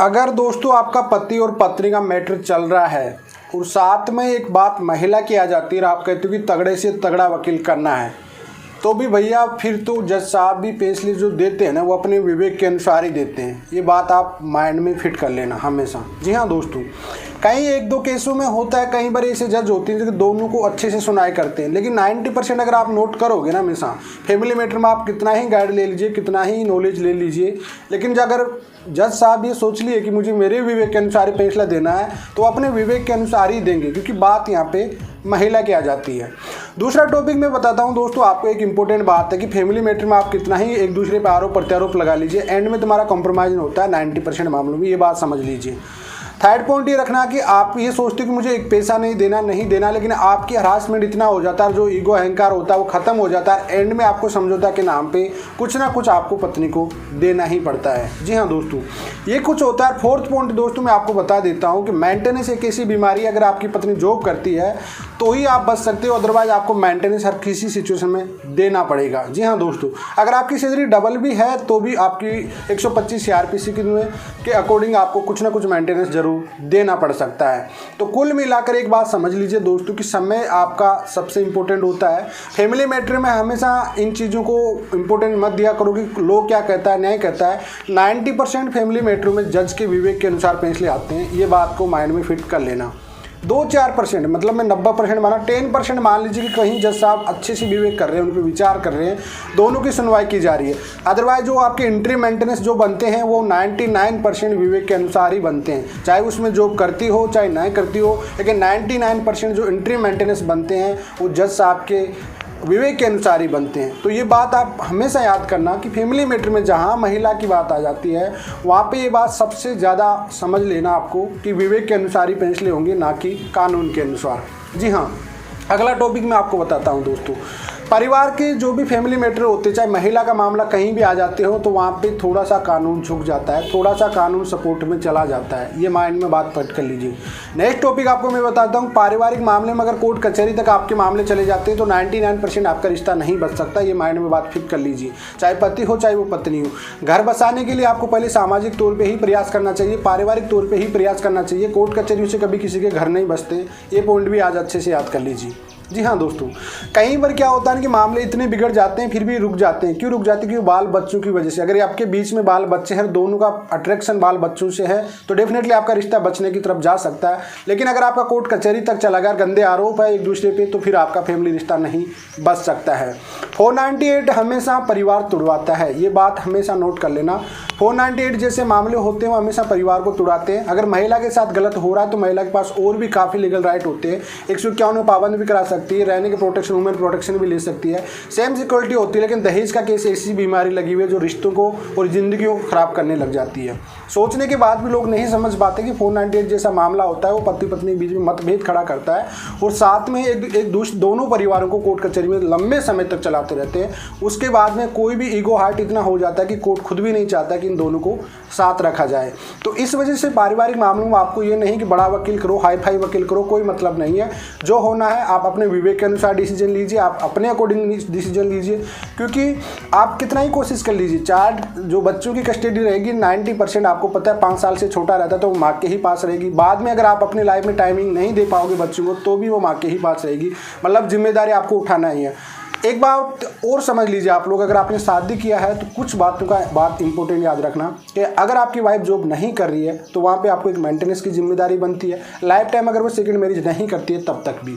अगर दोस्तों आपका पति और पत्नी का मैटर चल रहा है और साथ में एक बात महिला की आ जाती है और आप कहते हो कि तगड़े से तगड़ा वकील करना है, तो भी भैया फिर तो जज साहब भी फैसले जो देते हैं ना वो अपने विवेक के अनुसार ही देते हैं। ये बात आप माइंड में फिट कर लेना हमेशा। जी हाँ दोस्तों, कहीं एक दो केसों में होता है, कई बार ऐसे जज होते हैं जो दोनों को अच्छे से सुनाई करते हैं, लेकिन 90% अगर आप नोट करोगे ना हमेशा फैमिली मैटर में आप कितना ही गाइड ले लीजिए, कितना ही नॉलेज ले लीजिए, लेकिन अगर जज साहब ये सोच लिए कि मुझे मेरे विवेक के अनुसार ही फैसला देना है तो अपने विवेक के अनुसार ही देंगे, क्योंकि बात यहाँ पे महिला की आ जाती है। दूसरा टॉपिक मैं बताता हूँ दोस्तों आपको, एक इंपॉर्टेंट बात है कि फैमिली मैटर में आप कितना ही एक दूसरे पर आरोप प्रत्यारोप लगा लीजिए, एंड में तुम्हारा कॉम्प्रोमाइज़ होता है 90% मामलों में। ये बात समझ लीजिए। थर्ड पॉइंट ये रखना कि आप ये सोचते हो कि मुझे एक पैसा नहीं देना, लेकिन आपकी हरासमेंट इतना हो जाता है, जो ईगो अहंकार होता है वो खत्म हो जाता है, एंड में आपको समझौता के नाम पे कुछ ना कुछ आपको पत्नी को देना ही पड़ता है। जी हाँ दोस्तों, ये कुछ होता है। फोर्थ पॉइंट दोस्तों मैं आपको बता देता हूँ कि मेंटेनेंस एक ऐसी बीमारी, अगर आपकी पत्नी जॉब करती है तो ही आप बच सकते हो, अदरवाइज आपको मेंटेनेंस हर किसी सिचुएशन में देना पड़ेगा। जी हाँ दोस्तों, अगर आपकी सैलरी डबल भी है तो भी आपकी 125 CRPC के अकॉर्डिंग आपको कुछ ना कुछ मेंटेनेंस जरूर देना पड़ सकता है। तो कुल मिलाकर एक बात समझ लीजिए दोस्तों कि समय आपका सबसे इंपॉर्टेंट होता है। फैमिली मैटर में हमेशा इन चीज़ों को इंपॉर्टेंट मत दिया करो कि लोग क्या कहता है, न्याय कहता है। 90% फैमिली मैटर में जज के विवेक के अनुसार फैसले आते हैं। ये बात को माइंड में फिट कर लेना। 2-4% मतलब मैं 90% माना, 10% मान लीजिए कि कहीं जज साहब अच्छे से विवेक कर रहे हैं, उन पर विचार कर रहे हैं, दोनों की सुनवाई की जा रही है। अदरवाइज जो आपके इंट्री मेंटेनेंस जो बनते हैं वो 99% विवेक के अनुसार ही बनते हैं, चाहे उसमें जॉब करती हो चाहे नहीं करती हो, लेकिन 99% जो इंट्री मेंटेनेंस बनते हैं वो जज साहब के विवेक के अनुसार ही बनते हैं। तो ये बात आप हमेशा याद करना कि फैमिली मैटर में जहाँ महिला की बात आ जाती है वहाँ पे ये बात सबसे ज़्यादा समझ लेना आपको कि विवेक के अनुसार ही फैसले होंगे, ना कि कानून के अनुसार। जी हाँ, अगला टॉपिक मैं आपको बताता हूँ दोस्तों। परिवार के जो भी फैमिली मैटर होते, चाहे महिला का मामला कहीं भी आ जाते हो, तो वहाँ पे थोड़ा सा कानून झुक जाता है, थोड़ा सा कानून सपोर्ट में चला जाता है। ये माइंड में बात पट कर लीजिए। नेक्स्ट टॉपिक आपको मैं बताता हूँ, पारिवारिक मामले में अगर कोर्ट कचहरी तक आपके मामले चले जाते हैं तो 99% आपका रिश्ता नहीं बच सकता। ये माइंड में बात फिट कर लीजिए, चाहे पति हो चाहे वो पत्नी हो। घर बसाने के लिए आपको पहले सामाजिक तौर पर ही प्रयास करना चाहिए, पारिवारिक तौर पर ही प्रयास करना चाहिए। कोर्ट कचहरी से कभी किसी के घर नहीं बसते। ये पॉइंट भी आज अच्छे से याद कर लीजिए। जी हाँ दोस्तों, कई बार क्या होता है कि मामले इतने बिगड़ जाते हैं फिर भी रुक जाते हैं। क्यों रुक जाते हैं? क्योंकि बाल बच्चों की वजह से। अगर आपके बीच में बाल बच्चे हैं, दोनों का अट्रैक्शन बाल बच्चों से है, तो डेफिनेटली आपका रिश्ता बचने की तरफ जा सकता है। लेकिन अगर आपका कोर्ट कचहरी तक चला गया, गंदे आरोप है एक दूसरे पे, तो फिर आपका फैमिली रिश्ता नहीं बच सकता है। 498 हमेशा परिवार तुड़वाता है। ये बात हमेशा नोट कर लेना। 498 जैसे मामले होते हैं वो हमेशा परिवार को तुड़ाते हैं। अगर महिला के साथ गलत हो रहा है तो महिला के पास और भी काफ़ी लीगल राइट होते हैं। 151 में पाबंद भी करा सकती है, रहने के प्रोटेक्शन, वुमेन प्रोटेक्शन भी ले सकती है, सेम सिक्योरिटी होती है। लेकिन दहेज का केस ऐसी बीमारी लगी हुई है जो रिश्तों को और ज़िंदगी को ख़राब करने लग जाती है। सोचने के बाद भी लोग नहीं समझ पाते कि 498 जैसा मामला होता है वो पति पत्नी के बीच में मतभेद खड़ा करता है और साथ में दोनों परिवारों को कोर्ट कचहरी में लंबे समय तक चलाते रहते हैं। उसके बाद में कोई भी ईगो हार्ट इतना हो जाता है कि कोर्ट खुद भी नहीं चाहता कि इन दोनों को साथ रखा जाए। तो इस वजह से पारिवारिक मामलों में आपको ये नहीं कि बड़ा वकील करो, हाई फाई वकील करो, कोई मतलब नहीं है। जो होना है आप अपने विवेक के अनुसार डिसीजन लीजिए, आप अपने अकॉर्डिंग डिसीजन लीजिए, क्योंकि आप कितना ही कोशिश कर लीजिए, चार्ज जो बच्चों की कस्टडी रहेगी 90% आपको पता है 5 साल से छोटा रहता है तो वो माँ के ही पास रहेगी। बाद में अगर आप अपनी लाइफ में टाइमिंग नहीं दे पाओगे बच्चों को तो भी वो माँ के ही पास रहेगी। मतलब जिम्मेदारी आपको उठाना ही है। एक बात और समझ लीजिए आप लोग, अगर आपने शादी किया है तो कुछ बातों का बात इंपॉर्टेंट याद रखना कि अगर आपकी वाइफ जॉब नहीं कर रही है तो वहाँ पे आपको एक मेंटेनेंस की जिम्मेदारी बनती है। लाइफ टाइम अगर वो सेकंड मैरिज नहीं करती है तब तक भी।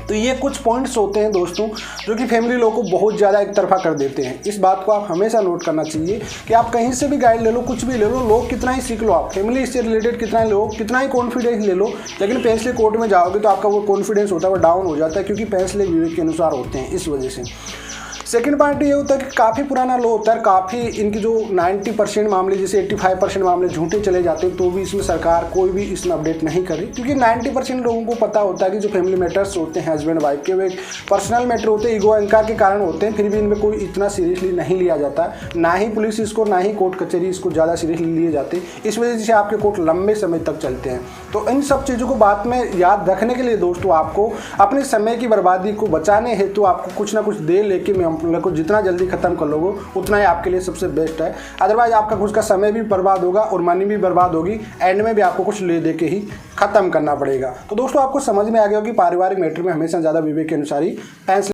तो ये कुछ पॉइंट्स होते हैं दोस्तों जो कि फैमिली लोग को बहुत ज़्यादा एक तरफा कर देते हैं। इस बात को आप हमेशा नोट करना चाहिए कि आप कहीं से भी गाइड ले लो, कुछ भी ले लो, लोग कितना ही सीख लो, आप फैमिली से रिलेटेड कितना ही लो, कितना ही कॉन्फिडेंस ले लो, लेकिन फैसले कोर्ट में जाओगे तो आपका वो कॉन्फिडेंस होता है वो डाउन हो जाता है, क्योंकि फैसले विवेक के अनुसार होते हैं। इस वजह से सेकंड पॉइंट ये होता है कि काफ़ी पुराना लॉ होता है, काफ़ी इनकी जो 90% मामले जैसे 85% मामले झूठे चले जाते हैं, तो भी इसमें सरकार कोई भी इसमें अपडेट नहीं कर रही, क्योंकि 90% लोगों को पता होता है कि जो फैमिली मैटर्स होते हैं हस्बैंड वाइफ के, वे पर्सनल मैटर होते हैं, ईगो अहंकार के कारण होते हैं, फिर भी इनमें कोई इतना सीरियसली नहीं लिया जाता। ना ही पुलिस इसको, ना ही कोर्ट कचहरी इसको ज़्यादा सीरियसली लिए जाते। इस वजह से आपके कोर्ट लंबे समय तक चलते हैं। तो इन सब चीज़ों को बात में याद रखने के लिए दोस्तों आपको अपने समय की बर्बादी को बचाने हेतु आपको कुछ ना कुछ दे लेके मैं मामले को जितना जल्दी ख़त्म कर लोगे उतना ही आपके लिए सबसे बेस्ट है। अदरवाइज आपका कुछ का समय भी बर्बाद होगा और मनी भी बर्बाद होगी, एंड में भी आपको कुछ ले दे के ही ख़त्म करना पड़ेगा। तो दोस्तों आपको समझ में आ गया कि पारिवारिक मैटर में हमेशा ज़्यादा विवेक के अनुसार ही फैसले